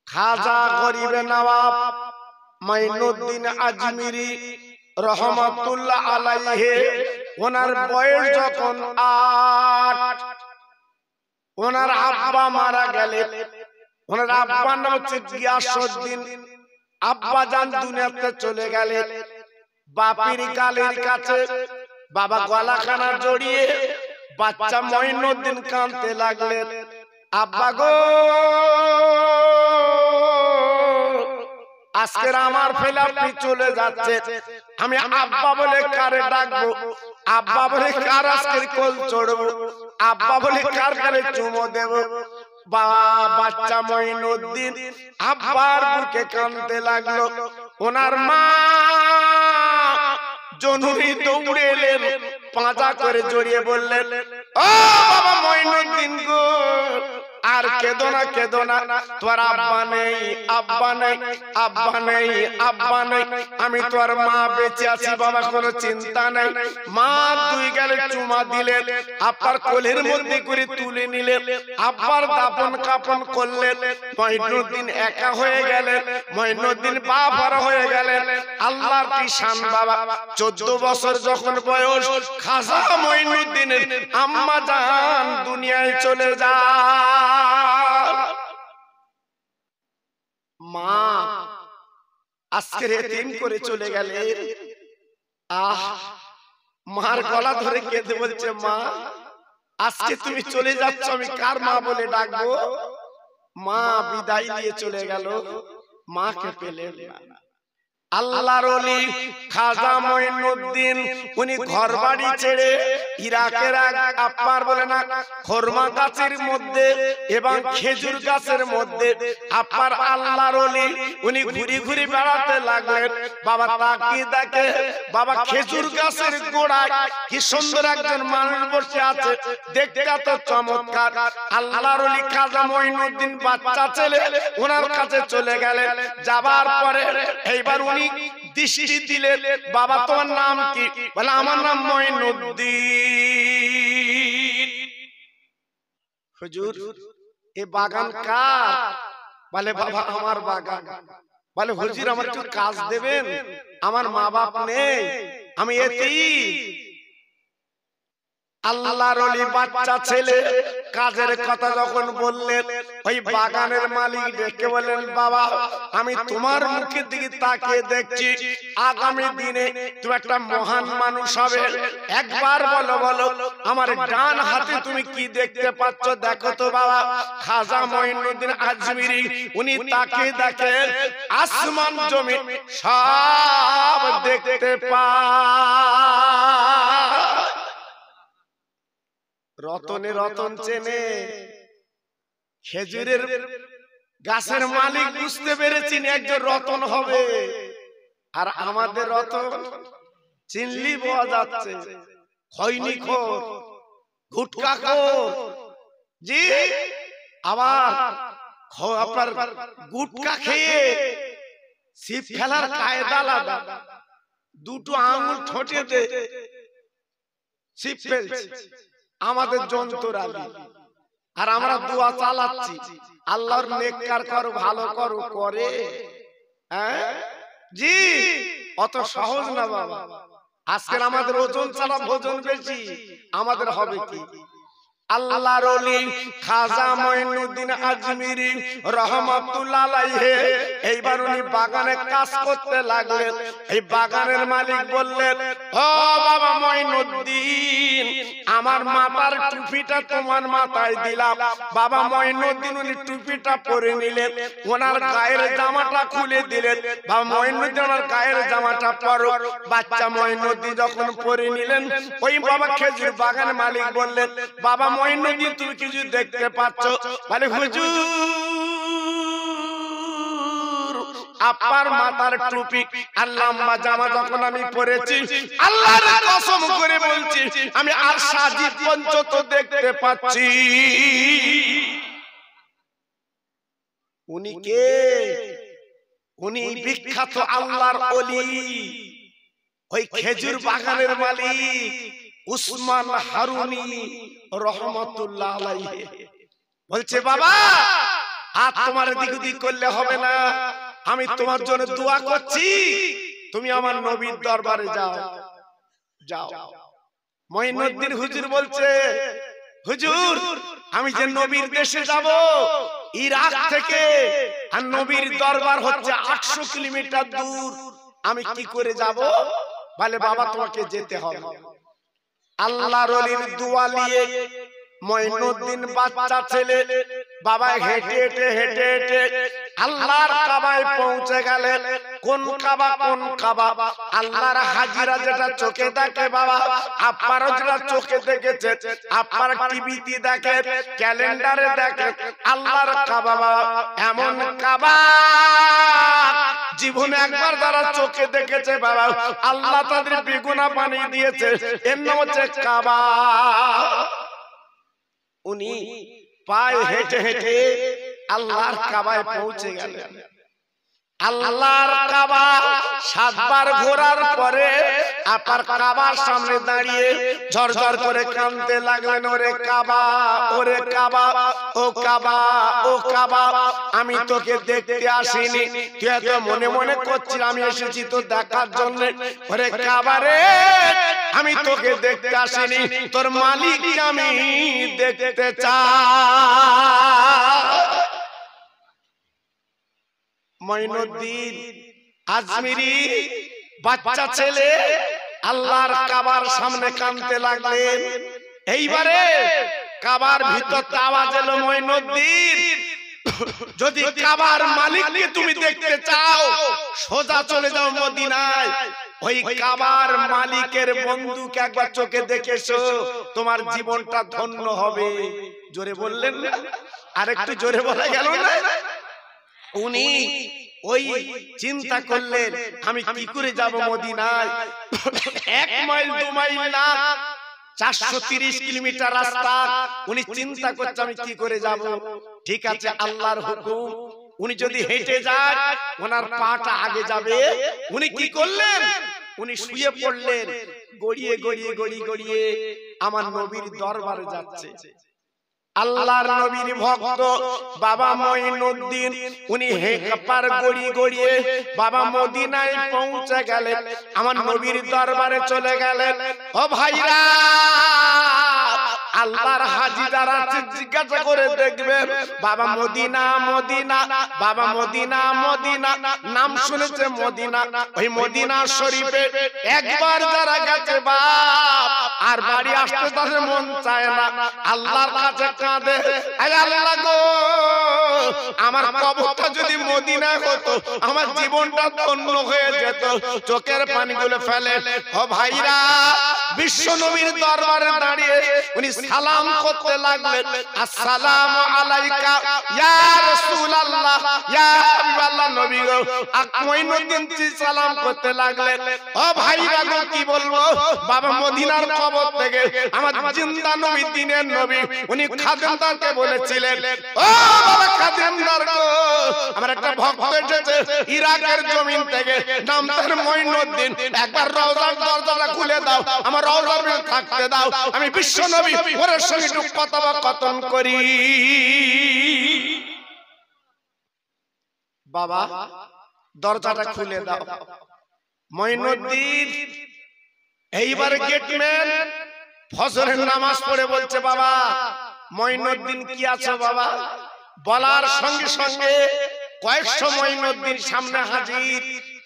খাজা গরিবে নওয়াব মাইনুদ্দিন আজমিরি রহমাতুল্লাহ আলাইহি, ওনার বয়স যখন 8, ওনার আব্বা মারা গেলেন। ওনার আব্বার নাম হচ্ছে গিয়াসউদ্দিন। আব্বা জান দুনিয়াতে চলে গেলেন। বাপির গালের কাছে বাবা গলাখানা জড়িয়ে বাচ্চা মঈনুদ্দিন কাঁদতে লাগলেন, আব্বা গো আজকের আমার ফেলে আপনি চলে যাচ্ছে, আমি আব্বা বলে কারে ডাকবো, আব্বা বলে কার আজকের কোল চড়বো, আব্বা বলে কার কারে চুমো দেব। বাচ্চা মঈনুদ্দিন আব্বার বুকে কাঁদতে লাগলো। ওনার মা জননী দৌড়ে এলেন, পাঁজা করে জড়িয়ে বললেন, ও বাবা মঈনুদ্দিন গো, আর কেঁদো না, কেঁদো না, তোর আব্বা নেই, আব্বা নেই, আব্বা নেই, আব্বা নেই, আমি তোর মা বেঁচে আছি বাবা, কোনো চিন্তা নেই। মা দুই গেলে চুমা দিলেন, আব্বার কোলের মধ্যে করে তুলে নিলেন, আব্বার দাপন কাপন করলেন। মঈনুদ্দিন একা হয়ে গেলেন, মঈনুদ্দিন বাবারা হয়ে গেলেন। আল্লাহর কি শান বাবা, 14 বছর যখন বয়স, খাজা মঈনুদ্দিনের আম্মা জান দুনিয়ায় চলে যায়। মা আজকের এতিম করে চলে গেলে। মার গলা ধরে কেঁদে বলছে, মা আজকে তুমি চলে যাচ্ছ, আমি কার মা বলে ডাকবো। মা বিদায় নিয়ে চলে গেল, মাকে পেলেন না। আল্লাহর ওলি খাজা মঈনুদ্দিন উনি ঘর বাড়ি ছেড়ে ইরাকের আপনার বলে না খরমা গাছের মধ্যে এবং খেজুর গাছের মধ্যে আপনার আল্লাহর ওলি উনি ঘুরি ঘুরি বেড়াতে লাগলেন। বাবা তাকিয়ে দেখে বাবা খেজুর গাছের গোড়ায় কি সুন্দর একজন মানুষ বসে আছে, দেখতে এত চমৎকার। আল্লাহর ওলি খাজা মঈনুদ্দিন বাচ্চা ছেলে ওনার কাছে চলে গেলেন। যাবার পরে এইবার উনি দৃষ্টি দিলেন, বাবা তোমার নাম কি? বলে আমার নাম মঈনুদ্দিন। হুজুর এই বাগান কার? বলে বাবা আমার বাগান। বলে হুজুর আমার একটু কাজ দেবেন, আমার মা বাপ নেই, আমি এতিম। আল্লাহর ওলি বাচ্চা ছেলে কাজের কথা যখন বললেন, ওই বাগানের মালিক ডেকে বলেন, বাবা আমি তোমার মুখের দিকে তাকিয়ে দেখছি, আগামী দিনে তুমি একটা মহান মানুষ হবে। একবার বলো বলো আমার ডান হাতে তুমি কি দেখতে পাচ্ছ? দেখো তো বাবা। খাজা মঈনুদ্দিন আজমিরি উনি তাকিয়ে দেখেন আসমান জমিন সব দেখতে পায়। রতনে রতন চেনে, খেজুরের গাছের মালিক বুঝতে পেরেছেন একজন রতন হবে। আর আমাদের রতন চিনলি পাওয়া যাচ্ছে খৈনিখোর, গুটখাখোর। জি আবার আপনার গুটখা খেয়ে ছিপ ফেলার কায়দা আলাদা, দুটো আঙুল ঠোঁটে দে ছিপ ফেলছে আমাদের যন্ত্র আলী। আর আমরা দোয়া চালাচ্ছি আল্লাহর নেককার করো, ভালো করো, করে। হ্যাঁ জি অত সহজ না বাবা। আজকের আমাদের ওজন ছাড়া ভোজন বেশি, আমাদের হবে কি? আল্লাহর ওলি খাজা মঈনুদ্দিন আজমিরি রহমাতুল্লাহ আলাইহি এইবার উনি বাগানে কাজ করতে লাগলেন। এই বাগানের মালিক বললেন, ও বাবা মঈনুদ্দিন আমার মাথার টুপিটা তোমার মাথায় দিলাম। বাবা মঈনুদ্দিন উনি টুপিটা পরে নিলেন, ওনার গায়ের জামাটা খুলে দিলেন। বাবা মঈনুদ্দিন ওনার গায়ের জামাটা পরো। বাচ্চা মঈনুদ্দিন যখন পরে নিলেন, ওই বাবা খেজুর বাগানের মালিক বললেন, বাবা মঈনুদ্দিন তুমি কিছু দেখতে পাচ্ছ? বলে হুজুর আপনার মাথার টুপি আর লম্বা জামা যখন আমি পরেছি, আল্লাহর কসম করে বলছি আমি আর সাজিদ পঞ্চত দেখতে পাচ্ছি। উনি কে? উনি বিখ্যাত আল্লাহর ওলি, ওই খেজুর বাগানের মালিক উসমান হারুনি রহমাতুল্লাহ আলাইহি। বলছে বাবা হাত তোমার দিক দিক করলে হবে না, আমি তোমার জন্য দোয়া করছি, তুমি আমার নবীর দরবারে যাও। যাও। মঈনুদ্দিন হুজুর বলছে, হুজুর আমি যে নবীর দেশে যাব ইরাক থেকে, আর নবীর দরবার হচ্ছে 800 কিলোমিটার দূর, আমি কি করে যাব? বলে বাবা তোমাকে যেতে হবে। আল্লাহর ওলির দোয়া নিয়ে মঈনুদ্দিন বাচ্চা ছেলে বাবা হেঁটে হেঁটে হেঁটে হেঁটে আল্লাহর কাবায় পৌঁছে গেলেন। কোন কাবা? কোন কাবা? আল্লাহর হাজিরা যেটা চোখে দেখে বাবা, আপনারা যেটা চোখে দেখেছে, আপনারা টিভিতে দেখেন, ক্যালেন্ডারে দেখেন, আল্লাহর কাবা বাবা এমন কাবা জীবনে একবার যারা চোখে দেখেছে বাবা, আল্লাহ তাদের বেগুনাহ বানিয়ে দিয়েছে, এর নাম হচ্ছে কাবা। উনি পায়ে হেঁটে হেঁটে আল্লাহর কাবায় পৌঁছে গেলেন। আল্লাহর কাবা 7 বার ঘোরার পরে আপনার কাবার সামনে দাঁড়িয়ে ঝরঝর করে কাঁদতে লাগলেন, ওরে কাবা, ওরে কাবা, ও কাবা, ও কাবা, আমি তোকে দেখতে আসিনি, তুই এত মনে মনে করছিস আমি এসেছি তো দেখার জন্য। ওরে কাবা রে, আমি তোকে দেখতে আসিনি, তোর মালিক আমি দেখতে চাই। মঈনুদ্দিন আজমিরি বাচ্চা ছেলে আল্লাহর কাবার সামনে কাঁদতে লাগলেন। এইবারে কাবার ভিতর আওয়াজ এলো, মঈনুদ্দিন যদি কাবার মালিককে তুমি দেখতে চাও সোজা চলে যাও মদিনায়, ওই কাবার মালিকের বন্ধুকে একবার চোখে দেখেছো, তোমার জীবনটা ধন্য হবে। জোরে বললেন না? আরেকটু জোরে বলা গেল না? উনি ওই চিন্তা করলেন আমি কি করে যাব মদিনায়, 1 মাইল 2 মাইল না, 430 কিলোমিটার রাস্তা। উনি চিন্তা করছে আমি কি করে যাব। ঠিক আছে, আল্লাহর হুকুম, উনি যদি হেঁটে যায় ওনার পাটা আগে যাবে। উনি কি করলেন? উনি শুয়ে পড়লেন, গড়িয়ে গড়িয়ে গড়িয়ে গড়িয়ে আমার নবীর দরবারে যাচ্ছে। আল্লাহর নবীর ভক্ত বাবা মঈনুদ্দিন উনি হেঁপার গড়িয়ে গড়িয়ে বাবা মদিনায় পৌঁছে গেলেন, আমার নবীর দরবারে চলে গেলেন। ও ভাইরা, আল্লাহর হাজি যারা জিজ্ঞাসা করে দেখবেন বাবা মদিনা মদিনা, বাবা মদিনা মদিনা, নাম শুনেছে মদিনা, ওই মদিনা শরীফে একবার যারা গেছে বাপ আর বাড়ি আসতে তাদের মন চায় না, আল্লাহর কাছে কাঁদে, আয় আল্লাহ গো, আমার কবরটা যদি মদিনায় হতো আমার জীবনটা ধন্য হয়ে যেত। চোখের পানিগুলো ফেলে। ও ভাইরা, বিশ্ব নবীর দরবারে দাঁড়িয়ে উনি সালাম করতে লাগলেন, আসসালামু আলাইকা ইয়া রাসূলুল্লাহ, ইয়া হাবিবাল্লাহ, নবী গো। মঈনুদ্দিন সালাম করতে লাগলেন। ও ভাইরা গো, কি বলবো, বাবা মদিনার কবর থেকে আমার জিন্দা নবী, দিনের নবী, উনি খাদেমদারকে বলেছিলেন, ও বাবা খাদেমদার গো, আমার একটা ভক্ত এসেছে ইরাকের জমিন থেকে, নাম তার মঈনুদ্দিন, একবার রওজার দরজাটা খুলে দাও, আমার রওজার ভিতরে থাকতে দাও, আমি বিশ্ব নবী ওর সঙ্গে একটু কথোপকথন করি। বাবা দরজাটা খুলে দাও। মঈনুদ্দিন এইবার গেটম্যান ফজরের নামাজ পড়ে বলছে, বাবা মঈনুদ্দিন কি আছো বাবা? বলার সঙ্গে সঙ্গে কয়েকশো মঈনুদ্দিন সামনে হাজির।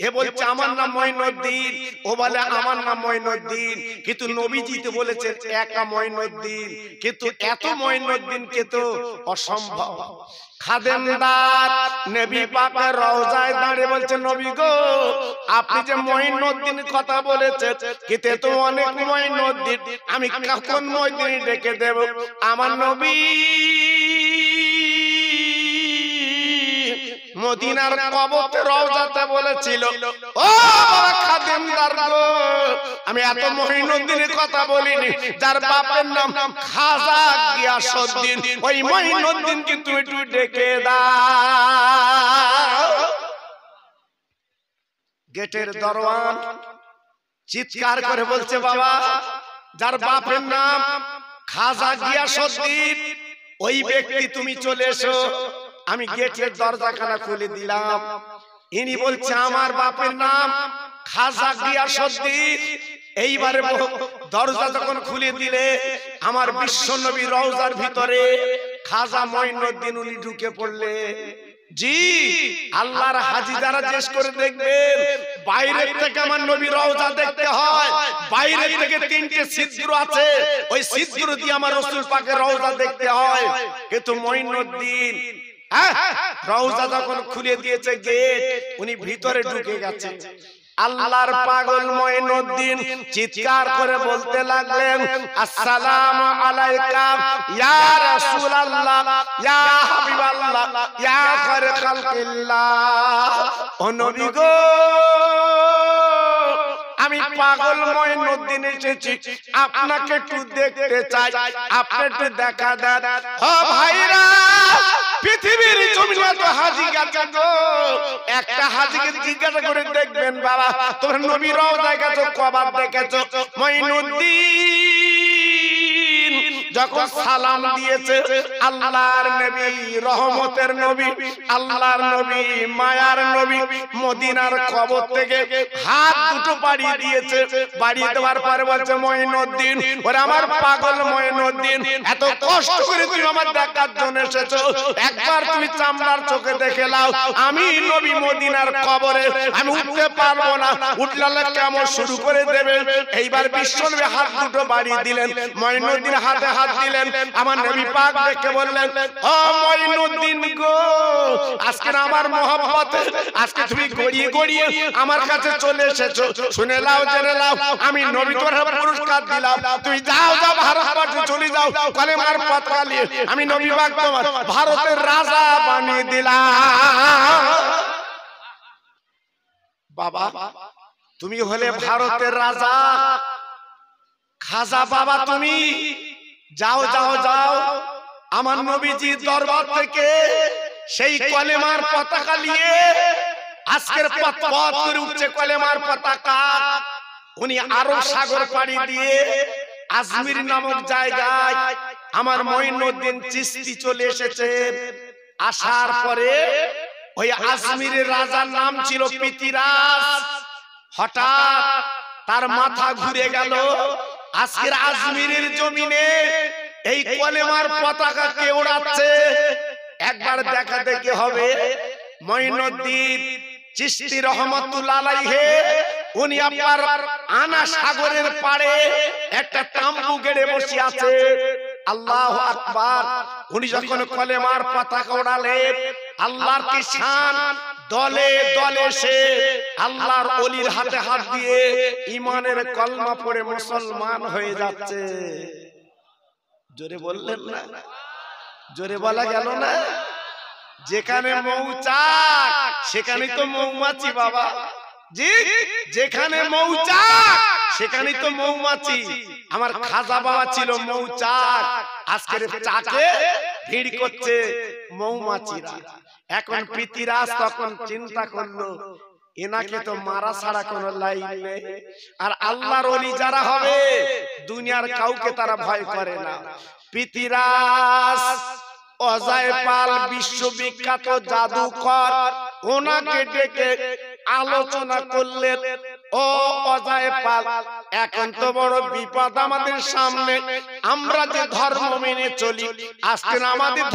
এ বলছে আমার নাম মঈনুদ্দিন, ও বলে আমার নাম মঈনুদ্দিন, কিন্তু নবীজি তো বলেছেন একা মঈনুদ্দিন, কিন্তু এত মঈনুদ্দিন কে তো অসম্ভব। খাদেমদার নবী পাকের রওজায় দাঁড়িয়ে বলছে, নবী গো, আপনি যে মঈনুদ্দিন কথা বলেছেন, কিন্তু তো অনেক মঈনুদ্দিন, আমি কখন মঈনুদ্দিন ডেকে দেব? আমার নবী মদিনার কবর রওজাতে বলেছিল, ও বাবা খাদেমদার গো, আমি এত মঈনুদ্দিনের কথা বলিনি, যার বাপের নাম খাজা গিয়াসউদ্দিন, ওই মঈনুদ্দিন কিন্তু একটু ডেকে দাও। গেটের দরওয়ান চিৎকার করে বলছে, বাবা যার বাপের নাম খাজা গিয়াসউদ্দিন, ওই ব্যক্তি তুমি চলে এসো। আমি গেটের দরজাখানা খুলে দিলাম। ইনি বলছে আমার বাপের নাম খাজা গিয়াসউদ্দিন। এইবারে দরজা যখন খুলে দিলে আমার বিশ্বনবী রওজার ভিতরে খাজা মঈনুদ্দিন উনি ঢুকে পড়লে। জি আল্লাহর হাজী যারা জিজ্ঞেস করে দেখবেন, বাইরে থেকে আমার নবী রওজা দেখতে হয়, বাইরে থেকে তিনটে ছিদ্র আছে, ওই ছিদ্র দিয়ে আমার রাসূল পাকের রওজা দেখতে হয়। কিন্তু মঈনুদ্দিন রওজা যখন খুলে দিয়েছে গেট, উনি ভিতরে ঢুকে গেছে। আল্লাহর পাগল মঈনুদ্দিন চিৎকার করে বলতে লাগলেন, আসসালামু আলাইকা ইয়া রাসূলুল্লাহ ইয়া হাবিবাল্লাহ ইয়া খায়র খালকিল্লাহ। ও নবী গো, আমি পাগল মঈনুদ্দিন এসেছি, আপনাকে একটু দেখতে চাই, আপনি একটু দেখা দেন। ও ভাইরা, পৃথিবীর জমিনে তো হাজী গেছে গো, একটা হাজীকে জিজ্ঞাসা করে দেখবেন, বাবা তোমার নবী রওজা গেছো, কবার দেখেছো? মঈনুদ্দিন যখন সালাম দিয়েছে, আল্লাহর নবী রহমতের নবী, আল্লাহর নবী মায়ার নবী, মদিনার কবর থেকে হাত দুটো বাড়িয়ে দিয়েছে। বাড়িয়ে দেওয়ার পরে বলছে, মঈনুদ্দিন, ওরে আমার পাগল মঈনুদ্দিন, এত কষ্ট করে তুমি আমার দেখার জন্য এসেছো, একবার তুমি চামড়ার চোখে দেখে নাও, আমি নবী মদিনার কবরে আমি উঠতে পারবো না, উঠলে কেমন শুরু করে দেবে। এইবার বিশ্বনবী হাত দুটো বাড়িয়ে দিলেন, মঈনুদ্দিন হাতে হাত দিলেন। আমার নবী পাক দেখে বললেন, ও মঈনুদ্দিন গো, আজকে আমার মহব্বতে আজকে তুমি গড়িয়ে গড়িয়ে আমার কাছে চলে এসেছো, শুনে নাও, জেনে নাও, আমি নবী তোমার পুরস্কার দিলাম, তুমি যাও যাও ভারতবর্ষে চলে যাও, কলেমার পতাকা নিয়ে আমি নবী পাক তোমার ভারতের রাজা বানিয়ে দিলাম। বাবা তুমি হলে ভারতের রাজা, খাজা বাবা তুমি যাও যাও যাও, আমার নবীজির দরবার থেকে সেই কলেমার পতাকা নিয়ে আজকের পথ পথ করে উঠছে কলেমার পতাকা। উনি আরব সাগর পাড়ি দিয়ে আজমির নামক জায়গায় আমার মঈনুদ্দিন চিশতি চলে এসেছে। আসার পরে ওই আজমিরের রাজার নাম ছিল পৃথিরাজ। হঠাৎ তার মাথা ঘুরে গেল, আজকের আজমিরের জমিনে এই কলেমার পতাকা কে ওড়াচ্ছে, একবার দেখা দেখি হবে। মঈনুদ্দিন চিশতি রহমাতুল্লাহ আলাইহি উনি আপনার আনা সাগরের পাড়ে একটা তাম্বু গেড়ে বসে আছে। আল্লাহু আকবার। উনি যখন কলেমার পতাকা ওড়ালেন, আল্লাহর কি শান, দলে দলে সে আল্লাহর ওলির হাতে হাত দিয়ে ঈমানের কলমা পড়ে মুসলমান হয়ে যাচ্ছে। জোরে বললেন না? জোরে বলা গেল না? যেখানে মৌচাক সেখানে তো মৌমাছি বাবা। জি, যেখানে মৌচাক সেখানে তো মৌমাছি। আমার খাজা বাবা ছিল মৌচাক, আজকের চাকে ভিড় করছে মৌমাছিরা। এখন পৃথিরাজ তখন চিন্তা করলো, এনাকে তো মারা ছাড়া কোনো লাইন নেই, আর আল্লাহর ওলি যারা হবে দুনিয়ার কাউকে তারা ভয় করে না। পৃথিরাজ অজয় পাল বিশ্ববিখ্যাত জাদুকর, ওনাকে ডেকে আলোচনা করলেন, ও অজয় পাল, এখন তো বড় বিপদ আমাদের সামনে, আমরা যে ধর্ম মেনে চলি, আজকে আমাদের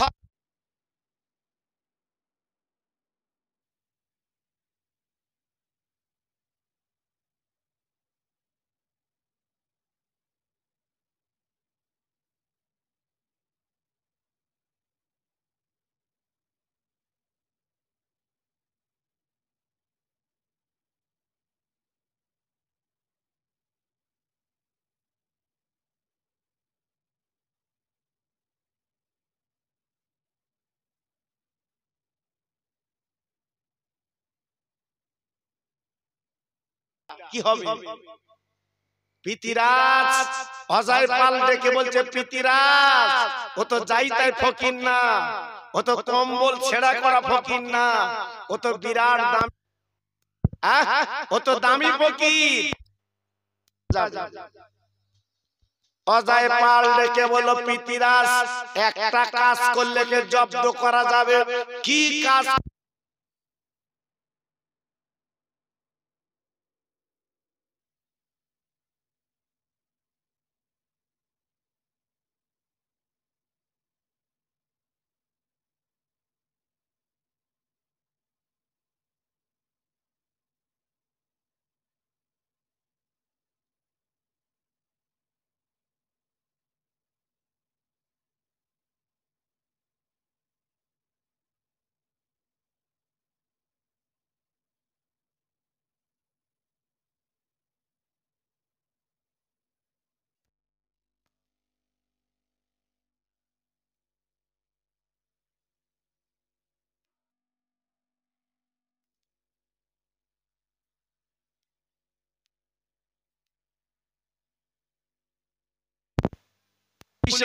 কি হবে? পৃথিরাজ অজয় পাল ডেকে বলছে, পৃথিরাজ ও তো যাই তাই ফকির না, ও তো কম্বল ছেঁড়া করা ফকির না, ও তো বিরাট দাম, ও তো দামি ফকির। অজয় পাল ডেকে বলো পিতিরাজ একটা কাজ করলে কে জব্দ করা যাবে, কি কাজ?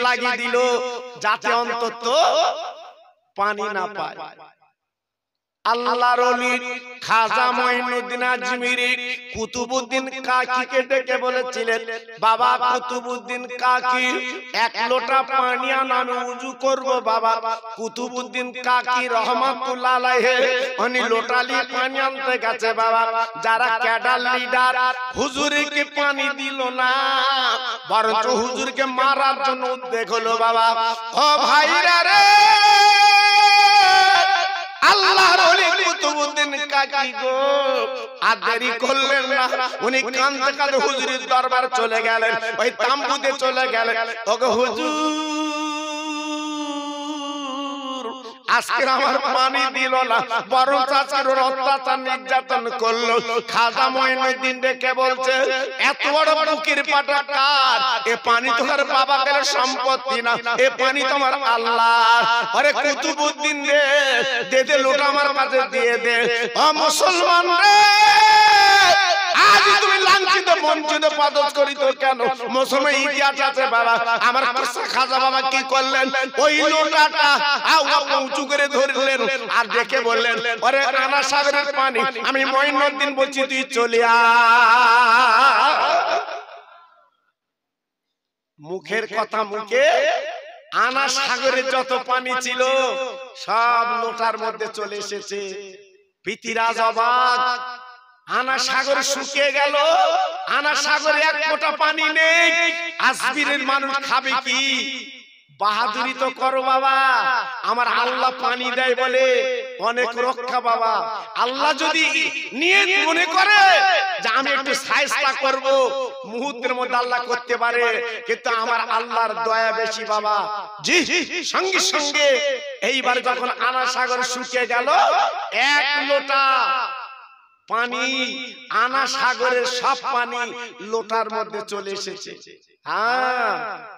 লাগিয়ে দিল যাতে অন্তত পানি না পায়। আল্লাহর ওলি খাজা মঈনুদ্দিন আজমিরি কুতুবউদ্দিন কাকিকে ডেকে বলেছিলেন, বাবা কুতুবউদ্দিন কাকি, এক লোটা পানি আনো, আমি ওযু করব। বাবা কুতুবউদ্দিন কাকি রহমাতুল্লাহ আলাইহি উনি লোটালি পানি আনতে গেছে। বাবা যারা ক্যাডার লিডার হুজুরকে পানি দিল না, বরঞ্চ হুজুরকে মারার জন্য উদ্যোগ হলো। বাবা ও ভাইরা রে, আল্লাহর ওলি কুতুবউদ্দিন কাকি গো আর দেরি করলেন না, উনি কাঁদতে কাঁদতে হুজুরের দরবার চলে গেলেন, ওই তাম্বুতে চলে গেলেন। ওগো হুজুর, আজকে আমার পানি দিল না, বরং আজকের অত্যাচার নির্যাতন করলো। খাজা মঈনুদ্দিন ডেকে বলছে, এত বড় বুকের পাটা কার? এ পানি তোমার বাবা গেলে সম্পত্তি না, এ পানি তোমার আল্লাহর। আরে কুতুবউদ্দিন রে, দে দে লোটা আমার কাছে দিয়ে দে। ও মুসলমান রে, আজ তুমি লাঞ্ছিত বঞ্চিত পদচ করিত কেন? মুসলমান ইতিহাস আছে বাবা। আমার খাজা বাবা কি করলেন? ওই লোটাটা উঁচু করে ধরলেন আর দেখে বললেন, ওরে আনা সাগরের পানি, আমি মঈনুদ্দিন বলছি তুই চলে আ। মুখের কথা মুখে, আনা সাগরে যত পানি ছিল সব লোটার মধ্যে চলে এসেছে। পিতিরাজ অবাক, আনা সাগর শুকিয়ে গেল, আনা সাগরে এক ফোঁটা পানি নেই। আজমিরের মানুষ খাবে কি? বাহাদুরি তো করো বাবা, আমার আল্লাহ পানি দেয় বলে অনেক রক্ষা বাবা। আল্লাহ যদি নিয়ত মনে করে যে আমি একটু সায়স্তা করব, মুহূর্তের মধ্যে আল্লাহ করতে পারে, কিন্তু আমার আল্লাহর দয়া বেশি বাবা। জি সঙ্গে সঙ্গে এইবার যখন আনা সাগর শুকিয়ে গেল, এক লোটা পানি, আনা সাগরের সব পানি লোটার মধ্যে চলে এসেছে। হ্যাঁ,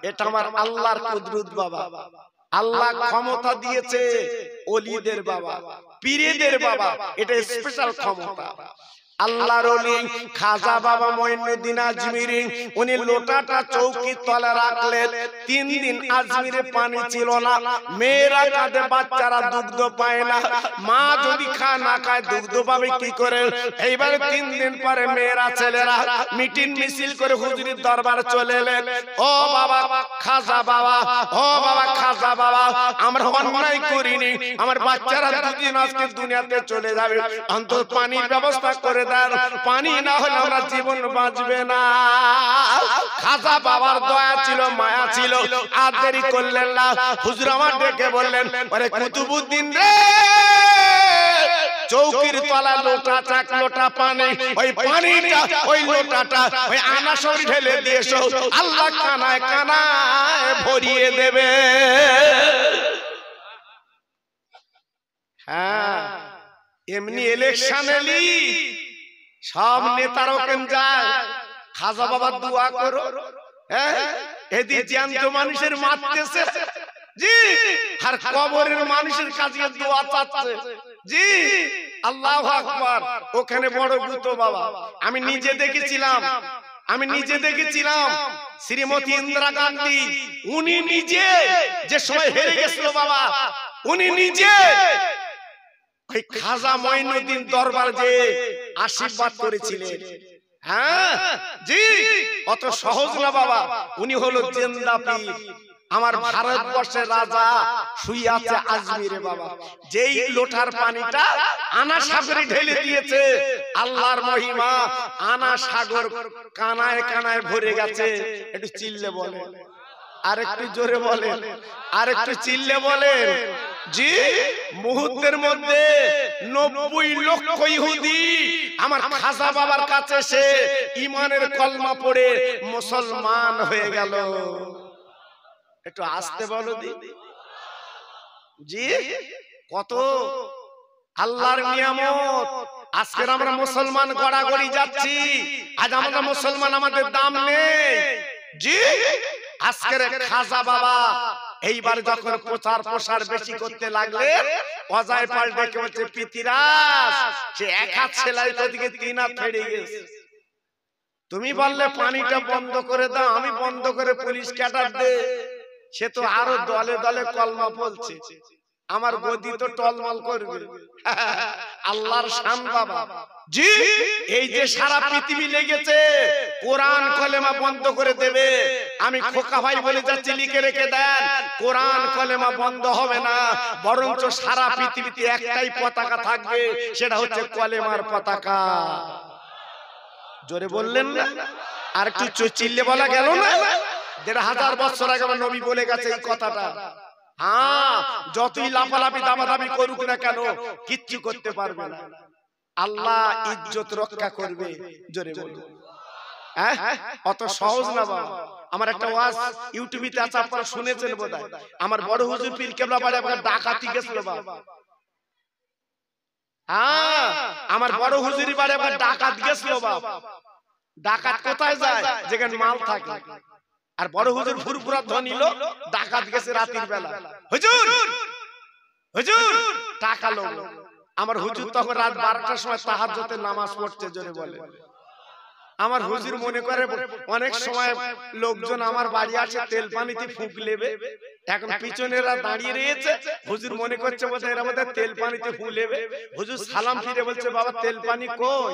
এটা আমার আল্লাহর কুদরত বাবা। আল্লাহ ক্ষমতা দিয়েছে ওলিদের বাবা, পীরদের বাবা, এটা স্পেশাল ক্ষমতা। আল্লাহর ওলি খাজা বাবা মঈনুদ্দিন আজমিরি উনি লোটাটা চৌকির তলে রাখলেন। 3 দিন আজমিরে পানি ছিল না, মেয়েরা কাঁদে, বাচ্চারা দুগ্ধ পায় না। মা যদি না খায় দুগ্ধ পাবে কি করে? এইবারে 3 দিন পরে মেয়েরা ছেলেরা মিটিং মিছিল করে হুজুরের দরবারে চলে এলেন। ও বাবা খাজা বাবা, ও বাবা খাজা বাবা, আমরা অন্যায় করিনি, আমার বাচ্চারা 2 দিন আজকে দুনিয়াতে চলে যাবে, অন্তত পানির ব্যবস্থা করে দেন, পানি না হলে আমরা জীবন বাঁচবে না। খাজা বাবার দয়া ছিল, মায়া ছিল, আর দেরি করলেন না। হুজুর আমার ডেকে বললেন, আরে কুতুবউদ্দিন রে, চৌকির তলা লোটা, চাক লোটা পানি, ওই পানিটা, ওই লোটাটা ওই আনা সাগরে ঢেলে দিয়েছো, আল্লাহ কানায় কানায় ভরিয়ে দেবে। হ্যাঁ, এমনি ইলেকশন এলি সব নেতারা ওখান যায়, খাজা বাবার দোয়া করো। হ্যাঁ, এদি জ্যান্ত মানুষের মারতেছে, জি, আর কবরের মানুষের কাছে দোয়া চাচ্ছে, জি, আল্লাহু আকবার। ওখানে বড় গুতো বাবা, আমি নিজে দেখেছিলাম শ্রীমতী ইন্দিরা গান্ধী, উনি নিজে যে সময় হেরে গেছিল বাবা, উনি নিজে ওই খাজা মঈনুদ্দিন দরবার যে আশীর্বাদ করেছিলেন। হ্যাঁ জি, অত সহজ না বাবা। উনি হলো জিন্দা পীর। আমার ভারতবর্ষের রাজা শুয়ে আছে আজমিরে বাবা। যেই লোটার পানিটা আনা সাগরে ঢেলে দিয়েছে, আল্লাহর মহিমা, আনা সাগর কানায় কানায় ভরে গেছে। একটু চিল্লে বলে, আর একটু জোরে বলে, আর একটু চিল্লে বলে। জি, মুহূর্তের মধ্যে 90 লক্ষ ইহুদি আমার খাজা বাবার কাছে এসে ঈমানের কলমা পড়ে মুসলমান হয়ে গেল। একটু আসতে বলো দি। জি, কত আল্লাহর নিয়ামত। আজকে আমরা মুসলমান গড়াগড়ি যাচ্ছি, আজ আমরা মুসলমান, আমাদের দাম নেই। জি, আজকের খাজা বাবা এইবার যখন প্রচার প্রসার বেশি করতে লাগলেন, অজয় পাল ডেকে বলছে পিতিরাজ, সে এক হাত সেলাই দিকে 3 হাত ফেড়ে গেছে। তুমি বললে পানিটা বন্ধ করে দাও, আমি বন্ধ করে পুলিশ ক্যাডার দে। সে তো আরো দলে দলে কলমা বলছে, আমার গদি তো টলমল করবে। আল্লাহর শান বাবা। জি, এই যে সারা পৃথিবী লেগেছে কোরআন কলেমা বন্ধ করে দেবে, আমি খোকা ভাই বলে যাচ্ছি, লিখে রেখে দেন, কোরআন কলেমা বন্ধ হবে না, বরঞ্চ সারা পৃথিবীতে একটাই পতাকা থাকবে, সেটা হচ্ছে কলেমার পতাকা। জোরে বললেন না? আর একটু চিল্লে বলা গেল না? 1500 বছর আগে আমার নবী বলে গেছে এই কথাটা। হ্যাঁ, যতই লাফালাফি দাবাদাবি করুক না কেন, কিচ্ছু করতে পারবে না। আল্লাহ ইজ্জত রক্ষা করবে। জোরে বলুন। অত সহজ না বাবা। আমার একটা ওয়াজ ইউটিউবে আছে, আপনারা শুনেছেন বোধহয়। আমার বড় হুজুর পীর কেবলা বাড়ি একবার ডাকাতি গেছিল বাবা। হ্যাঁ, আমার বড় হুজুরি বাড়ি একবার ডাকাত গেছিল বাবা। ডাকাত কোথায় যায়? যেখানে মাল থাকে। আর বড় হুজুর ফুরফুরা ধনী লোক, ডাকাত গেছে রাতের বেলা। হুজুর, হুজুর টাকা লোক। আমার হুজুর তখন রাত 12টার সময় তাহাজ্জুদের নামাজ পড়তে। জোরে বলে। আমার হুজুর মনে করে অনেক সময় লোকজন আমার বাড়ি আসে, তেল পানিতে ফুঁক লেবে। এখন পিছনেরা দাঁড়িয়ে রয়েছে, হুজুর মনে করছে বোধহয় এরা বোধহয় তেল পানিতে ফুঁ লেবে। হুজুর সালাম ফিরে বলছে, বাবা তেল পানি কই?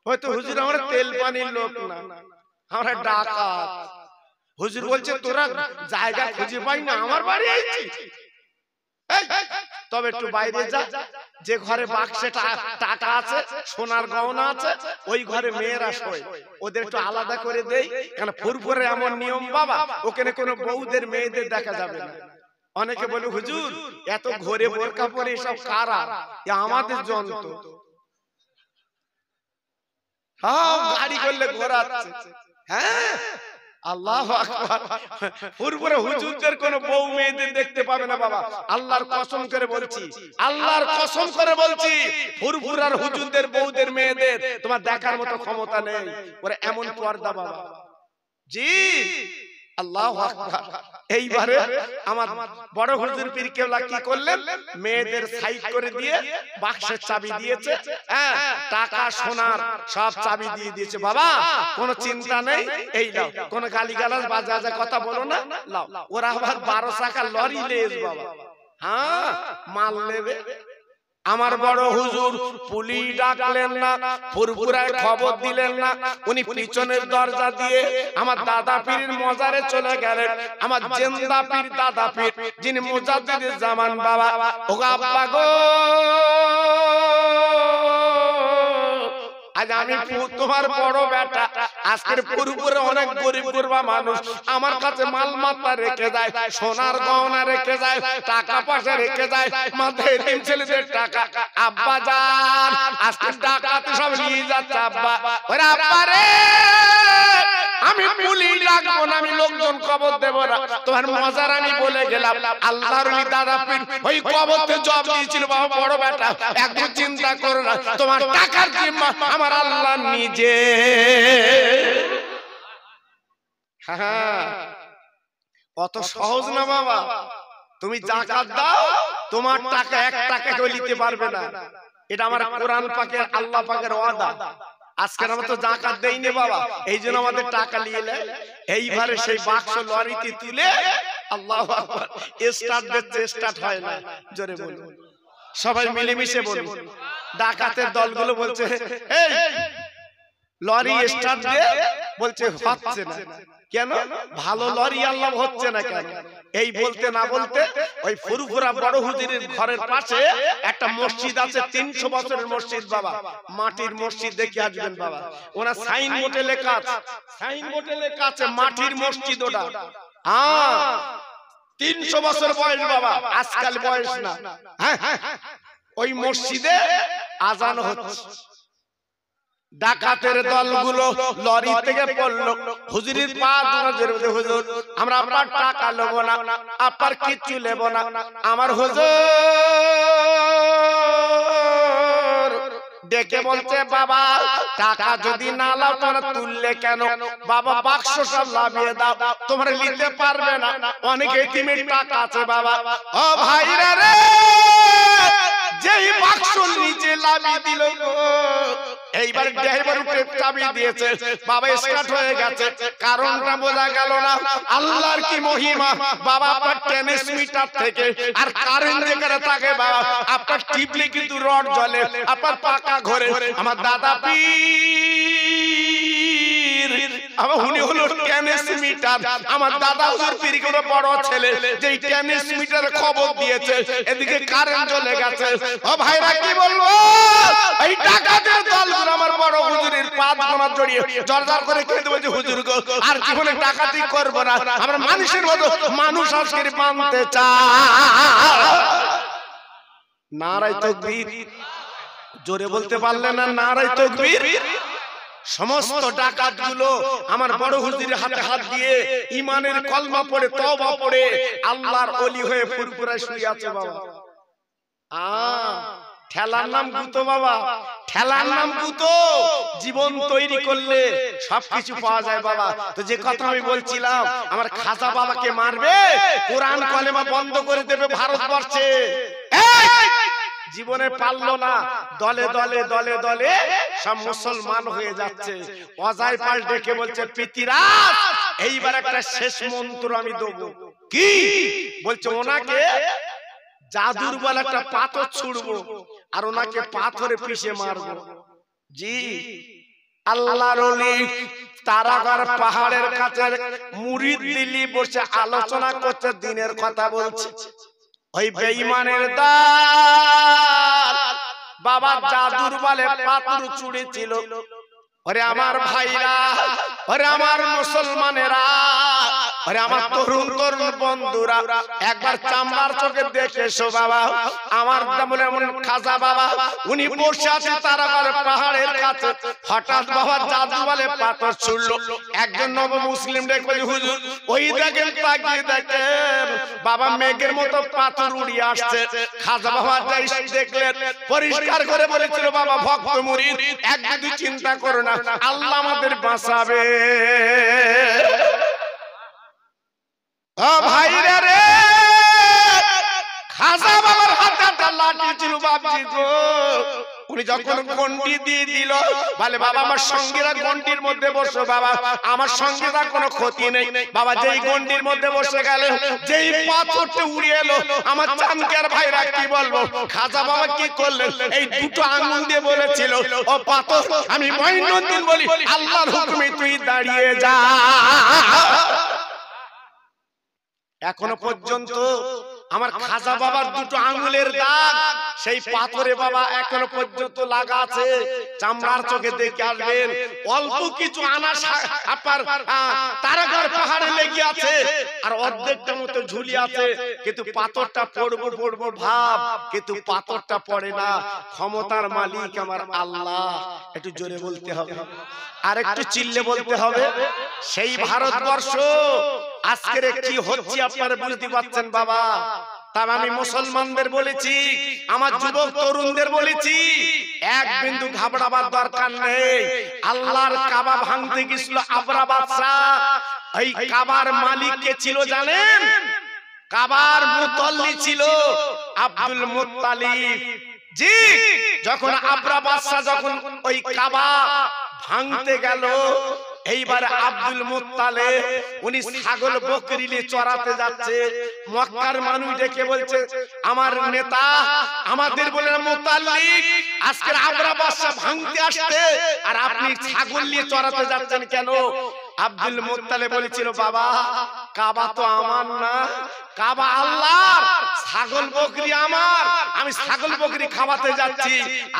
হয়তো হুজুর আমরা তেল পানির লোক না, আমরা ডাকাত। হুজুর বলছে, তোরা জায়গা খুঁজে পাই না, আমার বাড়ি আইছিস? তবে একটু বাইরে যা, যে ঘরে বাক্সে টাকা আছে, সোনার গহনা আছে, ওই ঘরে মেয়েরা শোয়, ওদের একটু আলাদা করে দেই। কেন ফুরফুরে এমন নিয়ম বাবা, ওখানে কোনো বউদের মেয়েদের দেখা যাবে না। অনেকে বলে, হুজুর এত ঘরে বোরকা পরে এসব কারা? আমাদের যন্ত্র। হ্যাঁ, গাড়ি করলে ঘোরাচ্ছে। হ্যাঁ, আল্লাহু আকবার। ফুরফুরে হুজুরদের কোনো বউ মেয়েদের দেখতে পাবে না বাবা। আল্লাহর কসম করে বলছি, আল্লাহর কসম করে বলছি, ফুরফুরার হুজুরদের বউদের মেয়েদের তোমার দেখার মতো ক্ষমতা নেই। ওরা এমন পর্দা বাবা। জি, আল্লাহু আকবার। এইবারে আমার বড় হুজুর পীর কেবলা কি করলেন, মেয়েদের সাইড করে দিয়ে বাক্সের চাবি দিয়েছে। হ্যাঁ, টাকা সোনার সব চাবি দিয়ে দিয়েছে। বাবা কোনো চিন্তা নেই, এই নাও, কোনো গালিগালাজ বাজে বাজে কথা বলো না, লাও। ওরা আবার 12 চাকা লরি লেজ বাবা। হ্যাঁ, মাল নেবে। আমার বড় হুজুর পুলিশ ডাকলেন না, ফুরফুরায় খবর দিলেন না, উনি পিছনের দরজা দিয়ে আমার দাদা পীরের মজারে চলে গেলেন। আমার জিন্দা পীর দাদা পীর, যিনি মুজাদ্দিদে জামান বাবা। ওগো আব্বা গো, আজ আমি তোমার বড় বেটা, আজকের ফুরফুরে অনেক গরিব গুরবা মানুষ আমার কাছে মাল মাত্রা রেখে যায়, সোনার গহনা রেখে যায়, টাকা পয়সা রেখে যায়, মাথায় তিন ছেলেদের টাকা। আব্বা যান, আজকে ডাকাতে সব নিয়ে যাচ্ছে আব্বা। ওরে আব্বা রে, আমি পুলিশ ডাকবো না, আমি লোকজন কবর দেব না, তোমার মজার আমি বলে গেলাম। আল্লাহর ওলি দাদা পীর ওই কবরতে জবাব দিয়েছিল, বাবা বড় বেটা একদম চিন্তা করো না, তোমার টাকার জিম্মা আমার আল্লাহ নিজে। হ্যাঁ, অত সহজ না বাবা। তুমি যাকাত দাও, তোমার টাকা 1 টাকা কেউ নিতে পারবে না। এটা আমার কোরআন পাকের, আল্লাহ পাকের ওয়াদা। আজকে আমরা তো যাকাত দেইনি বাবা, এই জন্য আমাদের টাকা নিয়ে নেয়। এইবারে সেই বাক্স লরিতে তুলে আল্লাহু আকবার স্টার্ট দিতে স্টার্ট হয় না। জোরে বলুন, সবাই মিলেমিশে বলুন। ডাকাতের দলগুলো বলছে, এই লরি স্টার্ট দিয়ে বলছে হচ্ছে না কেন, ভালো লরি আল্লাহ হচ্ছে না কেন? এই বলতে না বলতে ওই ফুরফুরা বড় হুজুরের ঘরের পাশে একটা মসজিদ আছে, 300 বছরের মসজিদ বাবা, মাটির মসজিদ, দেখে আসবেন বাবা। ওনা সাইন বোর্ডে লেখা আছে, সাইন বোর্ডে লেখা আছে মাটির মসজিদ ওটা। 300 বছর বয়স বাবা, আজকাল বয়স না। হ্যাঁ, ওই মসজিদে আজান হচ্ছে। ডাকাতের দলগুলো লরি থেকে পড়লো, হুজুরের পা ধরে, হুজুর আমরা আপনার টাকা নেব না, আপনার কিচ্ছু নেব না। আমার হুজুর ডেকে বলছে, বাবা টাকা যদি না লাও তোমরা তুললে কেন? বাবা বাক্স সব লাভিয়ে দাও, তোমরা নিতে পারবে না, অনেক এতিমের টাকা আছে বাবা। ও ভাইরা রে, যেই বাক্স নিচে লাভিয়ে দিল গো, এইবার ড্রাইভার টেপ চাবি দিয়েছে বাবা, স্টার্ট হয়ে গেছে। কারণটা বোঝা গেল না। আল্লাহর কি মহিমা বাবা, আপনার টেনিস মিটার থেকে আর কারেন্ট যেখানে থাকে বাবা, আপনার টিপলে কিন্তু রড জ্বলে, আপনার পাকা ঘরে। আমার দাদা পীর, আমার উনি হলো টেনিস মিটার। আমার দাদা হুজুর পীর কোনো বড় ছেলে, যেই টেনিস মিটারে খবর দিয়েছে এদিকে কারেন্ট জ্বলে গেছে। ও ভাইরা কি বলবো, এই ডাকাতের দলগুলো আমার বড় হুজুরের পা ধরা জড়িয়ে জর্জর করে কেঁদে বলছে, হুজুর গো আর জীবনে ডাকাতি করব না, আমরা মানুষের মতো মানুষ আজকে বানতে চাই। নারায়ে তাকবীর, জোরে বলতে পারলে না নারায়ে তাকবীর। সমস্ত ডাকাতগুলো আমার বড় হুজুরের হাতে হাত দিয়ে ঈমানের কলমা পড়ে তওবা পড়ে আল্লাহর ওলি হয়ে ফুরফুরায় শুয়ে আছে বাবা। ঠেলার নাম গুতো বাবা, ঠেলার নাম গুতো। জীবন তৈরি করলে সবকিছু পাওয়া যায় বাবা। তো যে কথা আমি বলছিলাম, আমার খাজা বাবাকে মারবে, কোরআন কলেমা বন্ধ করে দেবে ভারতবর্ষে। জীবনে পারলো না, দলে দলে দলে দলে সব মুসলমান হয়ে যাচ্ছে। অজয় পাল ডেকে বলছে, পৃথিরাজ এইবার একটা শেষ মন্ত্র আমি দেবো। কি বলছে? ওনাকে জাদুর বলে একটা পাথর ছুড়বো আর ওনাকে পাথরে পিষে মারবো। জি, আল্লাহর ওলি তারাগড় পাহাড়ের কাছে মুরিদ দিলি বসে আলোচনা করছে, দিনের কথা বলছে। ওই বেঈমানের দল বাবা জাদুর বলে পাথর ছুঁড়েছিল। ওরে আমার ভাইরা, ওরে আমার মুসলমানেরা, ওরে আমার তরুণ তরুণ বন্ধুরা, একবার চামড়ার চোখে দেখে এসো বাবা। আমার খাজা বাবা উনি বসে আছে তারাগড় পাহাড়ের কাছে। হঠাৎ বাবা জাদু বলে পাথর ছুড়লো। একজন নব মুসলিম দেখবে, হুজুর ওই দেখেন, তাকিয়ে দেখেন বাবা মেঘের মতো পাথর উড়িয়ে আসছে। খাজা বাবা দেখলেন, পরিষ্কার করে বলেছিল, বাবা ভক্ত মুরিদ একদিন চিন্তা করো না, আল্লাহ আমাদের বাঁচাবে। ও ভাইরা রে, খাজা বাবার হাতে একটা লাঠি ছিল বাপজি গো। উনি যখন গন্ডি দিয়ে দিল, বলে বাবা আমার সঙ্গীরা গন্ডির মধ্যে বসো বাবা, আমার সঙ্গীরা কোনো ক্ষতি নেই। বাবা যেই গন্ডির মধ্যে বসে গেল, যেই পাথরটা উড়িয়ে এলো, আমার চামকের ভাইরা কি বলবো, খাজা বাবা কি করলেন, এই দুটো আঙ্গুল দিয়ে বলেছিল, ও পাথর আমি মঈনুদ্দিন বলি, আল্লাহর হুকুমে তুই দাঁড়িয়ে যা। এখনো পর্যন্ত আমার খাজা বাবার দুটো আঙ্গুলের দাগ সেই পাথরে বাবা এখনো পর্যন্ত লাগা আছে। চামড়ার চোখে দেখে আসবেন, অল্প কিছু আনাস আপনার তারাগড় পাহাড়ে লেগে আছে আর অর্ধেকটা মতো ঝুলি আছে, কিন্তু পাথরটা পড়বো পড়বো ভাব, কিন্তু পাথরটা পড়ে না। ক্ষমতার মালিক আমার আল্লাহ। একটু জোরে বলতে হবে, আর একটু চিল্লে বলতে হবে। সেই ভারতবর্ষ আজকের কি হচ্ছে আপনারা বুঝতে পারছেন বাবা। তাই আমি মুসলমানদের বলেছি, আমার যুবক তরুণদের বলেছি, এক বিন্দু ঘাবড়াবার দরকার নেই। আল্লাহর কাবা ভাঙতে গিয়েছিল আবরা বাদশা। এই কাবার মালিক কে ছিল জানেন? কাবার মুতল্লি ছিল আব্দুল মুত্তালিব। জি, যখন আবরা বাদশা যখন ওই কাবা ভাঙতে গেল, এইবার আব্দুল মুত্তালিব উনি ছাগল বকরি নিয়ে চড়াতে যাচ্ছে। মক্কার মানুষ ডেকে বলছে, আমার নেতা আমাদের বলে মুত্তালিব আজকে আবরা বাদশা ভাঙতে আসছে, আর আপনি ছাগল নিয়ে চড়াতে যাচ্ছেন কেন? আব্দুল মুত্তালিব বলেছিল, বাবা কাবা তো আমার না, কাবা আল্লাহর, ছাগল বকরি আমার, আমি ছাগল বকরি খাওয়াতে যাচ্ছি,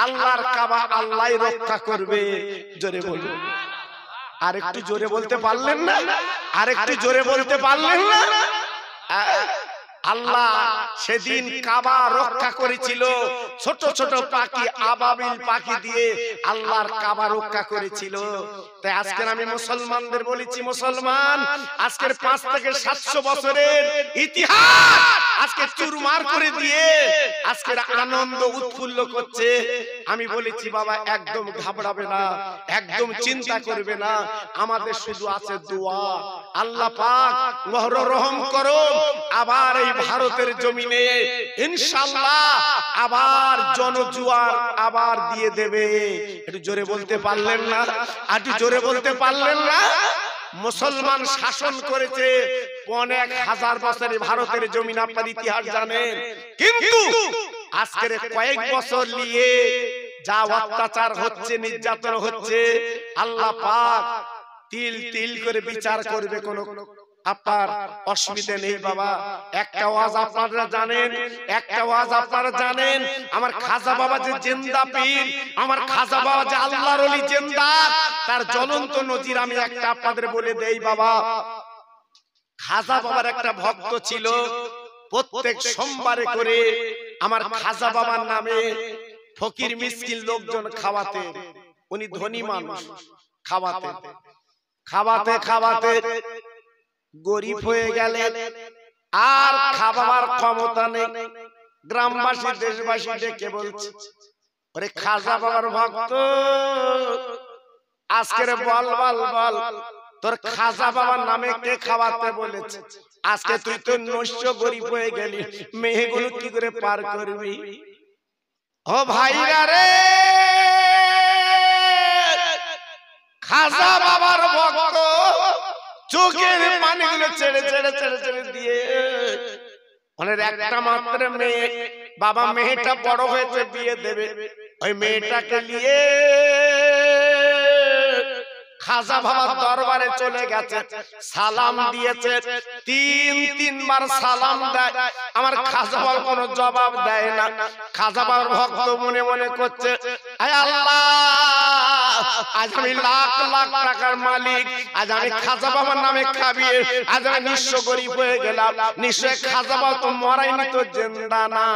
আল্লাহর কাবা আল্লাহই রক্ষা করবে। জোরে বলুন। আর একটু জোরে বলতে পারলেন না? আর একটু জোরে বলতে পারলেন না? আল্লাহ সেদিন কাবা রক্ষা করেছিল, ছোট ছোট পাখি আবাবিল পাখি দিয়ে আল্লাহর কাবা রক্ষা করেছিল। তাই আজকে আমি মুসলমানদের বলেছি, মুসলমান আজকের 5 থেকে 700 বছরের ইতিহাস আজকে চুরমার করে দিয়ে আজকের আনন্দ উৎফুল্ল করছে। আমি বলেছি বাবা একদম ঘাবড়াবে না, একদম চিন্তা করবে না, আমাদের শুধু আছে দোয়া। আল্লাহ পাক রহম করো, আবার এই ভারতের জমিনে ইনশাআল্লাহ আবার জনজুয়ার আবার দিয়ে দেবে। একটু জোরে বলতে পারলেন না? একটু জোরে বলতে পারলেন না? মুসলমান শাসন করেছে অনেক হাজার বছরের ভারতের জমিন, আপনার ইতিহাস জানেন। কিন্তু আজকের কয়েক বছর নিয়ে যা অত্যাচার হচ্ছে, নির্যাতন হচ্ছে, আল্লাহ পাক তিল তিল করে বিচার করবে, কোনো আপনার অসুবিধা নেই বাবা। একটা ওয়াজ আপনারা জানেন, একটা ওয়াজ আপনারা জানেন, আমার খাজা বাবা যে জিন্দা পীর, আমার খাজা বাবা যে আল্লাহর ওলি জিন্দা, তার জ্বলন্ত নজির আমি একটা আপনাদের বলে দেই বাবা। খাজা বাবার একটা ভক্ত ছিল, প্রত্যেক সোমবারে করে আমার খাজা বাবার নামে ফকির মিসকিন লোকজন খাওয়াতে, উনি ধনী মানুষ, খাওয়াতে খাওয়াতে খাওয়াতে গরিব হয়ে গেলেন, আর খাবার ক্ষমতা নেই। গ্রামবাসী দেশবাসী ডেকে বলছে, ওরে খাজা বাবার ভক্ত আজকের বল বল বল, তোর খাজা বাবার নামে কে খাওয়াতে বলেছে? আজকে তুই তো নৈশ গরিব হয়ে গেলি, মেয়েগুলো কি করে পার করবি? ও ভাইরা রে, খাজা বাবার ভক্ত চোখের পানিগুলো ছেড়ে ছেড়ে ছেড়ে ছেড়ে দিয়ে, ওনার একটা মাত্র মেয়ে, বাবা মেয়েটা বড় হয়েছে, বিয়ে দেবে, ওই মেয়েটাকে নিয়ে খাজা বাবার দরবারে চলে গেছে, সালাম দিয়েছে, 3-3 বার সালাম দেয়, আমার খাজা বাবা কোনো জবাব দেয় না। খাজা বাবার ভক্ত মনে মনে করছে, আয় আল্লাহ, আজ আমি লাখ লাখ টাকার মালিক, আজ আমি খাজা বাবার নামে খাবিয়ে আজ আমি নিঃস্ব গরিব হয়ে গেলাম, নিশ্চয় খাজা বাবা তো মরাইনি, তো জিন্দা না।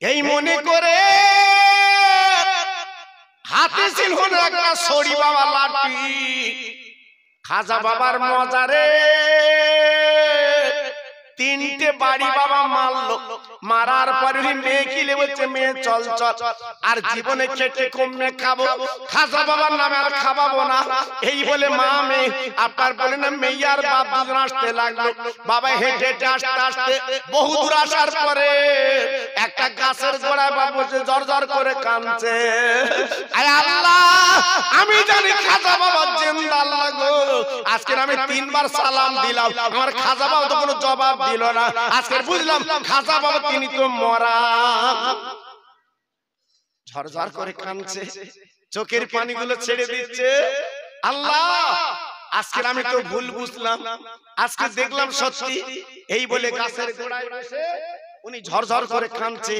এই মনে করে হাতে ছিল একটা ছড়ি বাবা লাঠি। খাজা বাবার মজারে 3টে বাড়ি বাবা মারলো, মারার পরে মেয়ে কিলে বলছে, মেয়ে চল চল, আর জীবনে খেটে কমে খাবো, খাজা বাবার নামে আর খাওয়াবো না। এই বলে মা মেয়ে আপনার বলে না, মেয়ে আর বাপ দুজন আসতে লাগলো। বাবা হেঁটে হেঁটে আসতে আসতে বহু দূর আসার পরে একটা গাছের গোড়ায় বাবা বসে জর জর করে কাঁদছে, আয় আল্লাহ, আমি জানি খাজা বাবা জিন্দা লাগো, আজকে আমি 3 বার সালাম দিলাম, আমার খাজা বাবা তো কোনো জবাব দিল না, আজকে বুঝলাম খাজা বাবা তিনি তো মরা। ঝরঝর করে কাঁদছে, চোখের পানিগুলো ছেড়ে দিচ্ছে। আল্লাহ, আজকে আমি তো ভুল বুঝলাম, আজকে দেখলাম সত্যি। এই বলে গাছের গোড়ায় বসে উনি ঝরঝর করে কাঁদছে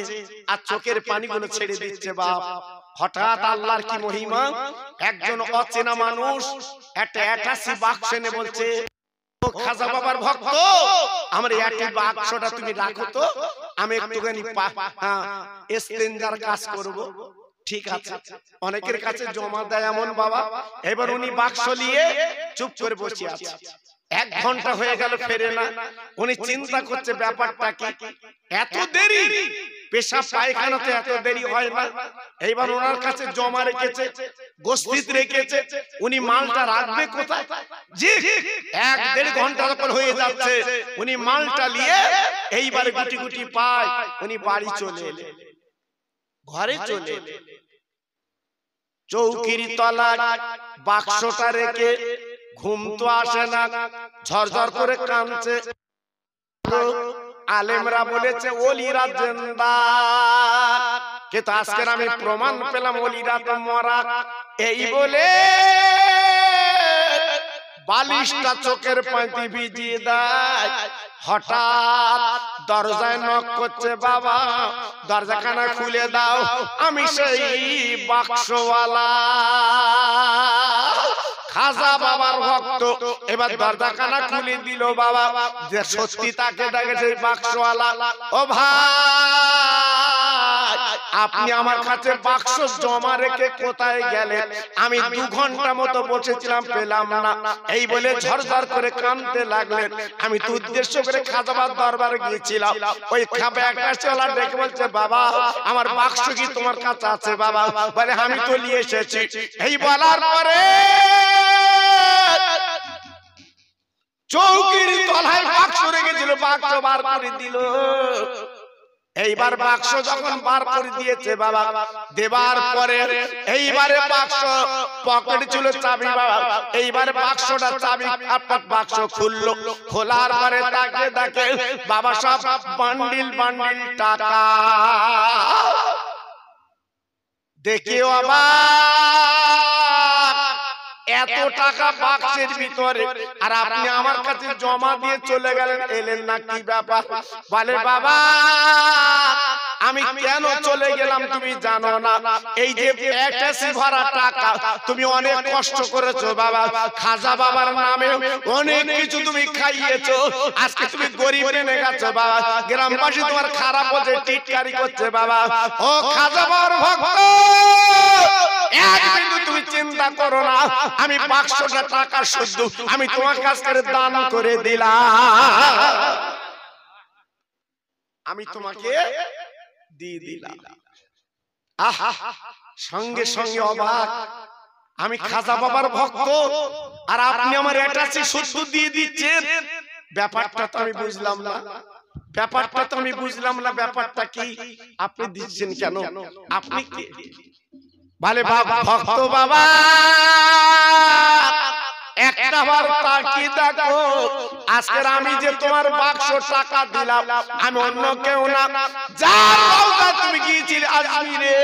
আর চোখের পানিগুলো ছেড়ে দিচ্ছে। বাপ, হঠাৎ আল্লাহর কি মহিমা, একজন অচেনা মানুষ একটা অ্যাটাচি বাক্স এনে বলছে, খাজা বাবার ভক্ত, আমার এই বাক্সটা তুমি রাখো তো, আমি একটুখানি ইস্তেঞ্জার কাজ করব। ঠিক আছে, অনেকের কাছে জমা দেয় এমন বাবা। এবার উনি বাক্স নিয়ে চুপ করে বসে আছে। 1 ঘন্টা হয়ে গেল, ফেরে না। উনি চিন্তা করছে ব্যাপারটা কি, এত দেরি, পেশাব পায়খানাতে এত দেরি হয় না। এইবার ওনার কাছে জমা রেখেছে, গোস্তিত রেখেছে, উনি মালটা রাখবে কোথায়? জি, 1-1.5 ঘন্টা যখন হয়ে যাচ্ছে, উনি মালটা নিয়ে এইবার গুটি গুটি পায় উনি বাড়ি চলে এলেন, ঘরে চলে এলেন। চৌকির তলা বাক্সটা রেখে ঘুম তো আসে না, ঝরঝর করে কাঁদছে। আলেমরা বলেছে ওলিরা জিন্দা, কিন্তু আজকে আমি প্রমাণ পেলাম ওলিরা তো মরা। এই বলে বালিশটা চোখের পাঁতি ভিজিয়ে দেয়। হঠাৎ দরজায় নক করছে, বাবা দরজাখানা খুলে দাও, আমি সেই বাক্সওয়ালা খাজা বাবার ভক্ত। এবার দরজাখানা খুলে দিল বাবা, যে সত্যি তাকে দেখে সেই বাক্সওয়ালা। ও ভাই, আপনি আমার কাছে বাক্স জমা রেখে কোথায় গেলেন? আমি 2 ঘন্টা মতো বসেছিলাম, পেলাম না। এই বলে ঝরঝর করে কাঁদতে লাগলেন। আমি তো উদ্দেশ্য করে খাজা বাবার দরবারে গিয়েছিলাম। ওই খাবে একটা চলা ডেকে বলছে, বাবা আমার বাক্স কি তোমার কাছে আছে? বাবা বলে আমি তো নিয়ে এসেছি। এই বলার পরে চৌকির তলায় বাক্স রেখেছিল, বাক্স বার করে দিল। এইবার বাক্স যখন বার করে দিয়েছে বাবা, দেবার পরে এইবারে বাক্স পকেটে ছিল চাবি বাবা, এইবারে বাক্সটা চাবি বাক্স খুললো। খোলার পরে তাকে দেখে বাবা সব বান্ডিল বান্ডিল টাকা দেখে অবাক, এত টাকা বাক্সের ভিতরে, আর আপনি আমার কাছে জমা দিয়ে চলে গেলেন, এলেন না, কি ব্যাপার? বলে বাবা আমি কেন চলে গেলাম তুমি জানো না? এই যে ট্যাক্সি ভাড়া টাকা তুমি অনেক কষ্ট করেছো বাবা, খাজা বাবার নামে অনেক কিছু তুমি খাইয়েছো, আজকে তুমি গরিব নেমে গেছো বাবা, গ্রামবাসী তোমার খারাপ বলছে, টিটকারি করছে বাবা। ও খাজা বাবার ভক্ত, এক বিন্দু তুমি চিন্তা করো না, আমি 500টা টাকা শুদ্ধ আমি তোমার কাছে দান করে দিলাম, আমি তোমাকে দিয়ে দিলাম। আহা, সঙ্গে সঙ্গে অবাক, আমি খাজা বাবার ভক্ত আর আপনি আমার অ্যাটাচি শুদ্ধ দিয়ে দিচ্ছেন, ব্যাপারটা তো আমি বুঝলাম না, ব্যাপারটা তো আমি বুঝলাম না, ব্যাপারটা কি? আপনি দিচ্ছেন কেন? আপনি কে? বলে ভক্ত বাবা একটা বার তাকিয়ে দেখো, আজকে আমি যে তোমার বাক্স টাকা দিলাম আমি অন্য কেউ না, যার রওজা তুমি গিয়েছিলে আজমিরে,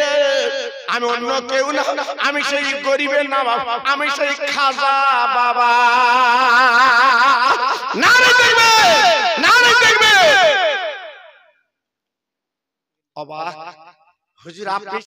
আমি অন্য কেউ না, আমি সেই গরিবের না বাবা, আমি সেই খাজা বাবা। নারে দেখবে, নারে দেখবে। অবাক হুজুর, আপনি